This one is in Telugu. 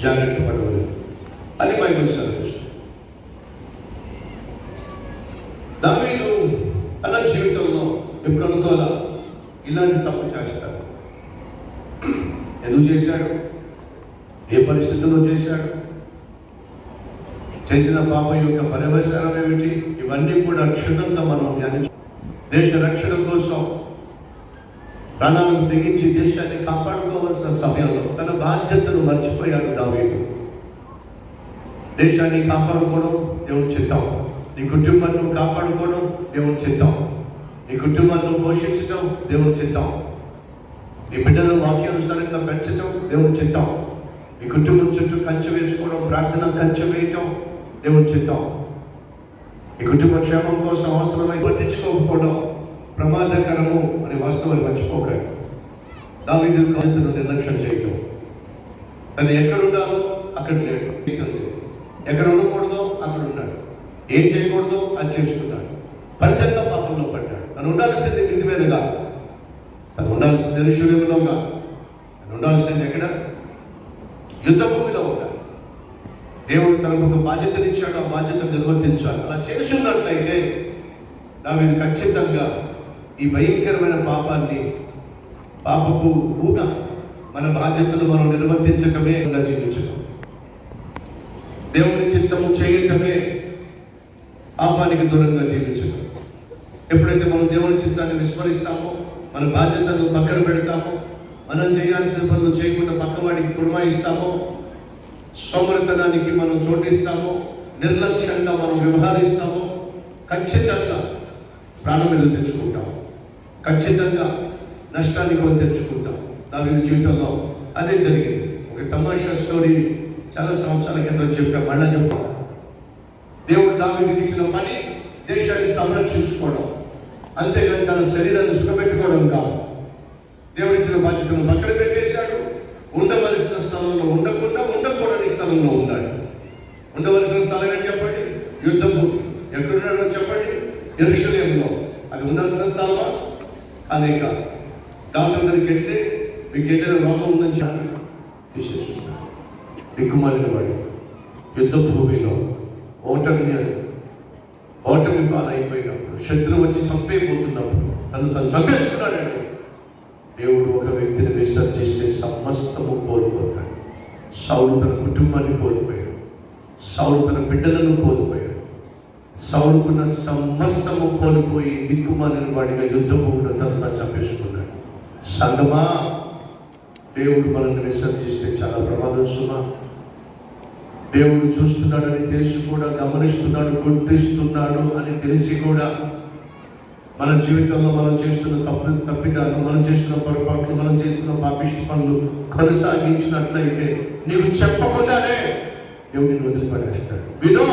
జాగ్రత్త పడవలేదు. అది బైబిల్ సెలవిస్తుంది. దావీదు తన జీవితంలో ఎప్పుడు అనుకోవాలా ఇలాంటి తప్పు చేస్తాడు. ఎందుకు చేశాడు? ఏ పరిస్థితుల్లో చేశాడు? చేసిన పాపం యొక్క పర్యవసానం ఏమిటి? ఇవన్నీ కూడా క్షుణ్ణంగా మనం ధ్యానించాలి. దేశ రక్షణ కోసం ప్రాణాలను తెగించి దేశాన్ని కాపాడుకోవాల్సిన సమయంలో తన బాధ్యతను మర్చిపోయాడు దావీదు. దేశాన్ని కాపాడుకోవడం దేవుని చిత్తం. నీ కుటుంబాన్ని కాపాడుకోవడం దేవుని చిత్తం. నీ కుటుంబాన్ని పోషించడం దేవుని చిత్తం. నీ బిడ్డలను వాక్యానుసారంగా పెంచడం దేవుని చిత్తం. నీ కుటుంబం చుట్టూ కంచె వేసుకోవడం, ప్రార్థన కంచె వేయటం దేవుని చిత్తం. నీ కుటుంబ క్షేమం కోసం అవసరమై పట్టించుకోకపోవడం ప్రమాదకరము అనే వాస్తవాన్ని మర్చిపోకండి. దావీదు బాధ్యతను నిర్లక్ష్యం చేయటం. తను ఎక్కడ ఉండాలో అక్కడ లేడు, ఎక్కడ ఉండకూడదో అక్కడ ఉన్నాడు, ఏం చేయకూడదో అది చేసుకున్నాడు. ఫలితంగా పాపంలో పడ్డాడు. తను ఉండాల్సింది మిద్ది మీద కాదు, తను ఉండాల్సింది యెరూషలేములో కాదు, తను ఉండాల్సింది ఎక్కడ? యుద్ధ భూమిలో ఉండాలి. దేవుడు తనకు ఒక బాధ్యతనిచ్చాడు, ఆ బాధ్యతను నిర్వర్తించాలి. అలా చేస్తున్నట్లయితే దావీదు ఖచ్చితంగా ఈ భయంకరమైన పాపపు ఊన మన బాధ్యతను మనం నిర్వర్తించటమే జీవించడం, దేవుని చిత్తము చేయటమే పాపానికి దూరంగా జీవించడం. ఎప్పుడైతే మనం దేవుని చిత్తాన్ని విస్మరిస్తామో, మన బాధ్యతను పక్కన పెడతామో, మనం చేయాల్సిన పనులు చేయకుండా పక్కవాడికి పురమాయిస్తామో, సోమరితనానికి మనం చోటిస్తామో, నిర్లక్ష్యంగా మనం వ్యవహరిస్తామో, ఖచ్చితంగా ప్రాణం మీద తెచ్చుకుంటాం, ఖచ్చితంగా నష్టాన్ని కొని తెచ్చుకుంటాం. దావీదు జీవితంలో అదే జరిగింది. ఒక తమాషా స్టోరీ చాలా సంవత్సరాల క్రితం చెప్పా, మళ్ళా చెప్పా. దేవుడు దావీదుకి ఇచ్చిన పని దేశాన్ని సంరక్షించుకోవడం, అంతేగాని తన శరీరాన్ని సుఖపెట్టుకోవడం కాదు. దేవుడు ఇచ్చిన బాధ్యతను పక్కన పెట్టేశాడు. ఉండవలసిన స్థలంలో ఉండకుండా ఉండకూడని స్థలంలో ఉన్నాడు. ఉండవలసిన స్థలం ఏంటి చెప్పండి? యుద్ధ భూమి. ఎక్కడున్నాడో చెప్పండి? యెరూషలేములో. అది ఉండాల్సిన స్థలమా? కానే కాదు. డాక్టర్ దగ్గరికి వెళ్తే మీకు ఏదైనా రోగం ఉందని చెప్పి తీసేస్తున్నాడు. దిక్కుమాలిన వాడు యుద్ధ భూమిలో ఓటమి పాలైపోయినప్పుడు, శత్రువు వచ్చి చంపైపోతున్నప్పుడు తను చంపేసుకున్నాడండి. దేవుడు ఒక వ్యక్తిని విసర్జిస్తే సమస్తము కోల్పోతాడు. సౌలు తన కుటుంబాన్ని కోల్పోయాడు, సౌలు తన బిడ్డలను కోల్పోయాడు, సౌలుకున్న సమస్తము కోల్పోయి దిక్కుమాలిన వాడిగా యుద్ధ భూమిలో తను చంపేసుకున్నాడు. సంగమా, దేవుడు మనల్ని విసర్జిస్తే చాలా ప్రమాదం సుమా. దేవుడు చూస్తున్నాడని తెలిసి కూడా, గమనిస్తున్నాడు, గుర్తిస్తున్నాడు అని తెలిసి కూడా మన జీవితంలో మనం చేస్తున్న తప్పిదాలు, మనం చేస్తున్న పొరపాట్లు, మనం చేస్తున్న పాపిష్టి పనులు కొనసాగించినట్లయితే నీవు చెప్పకుండానే దేవుడిని వదిలిపడేస్తాడు. వినో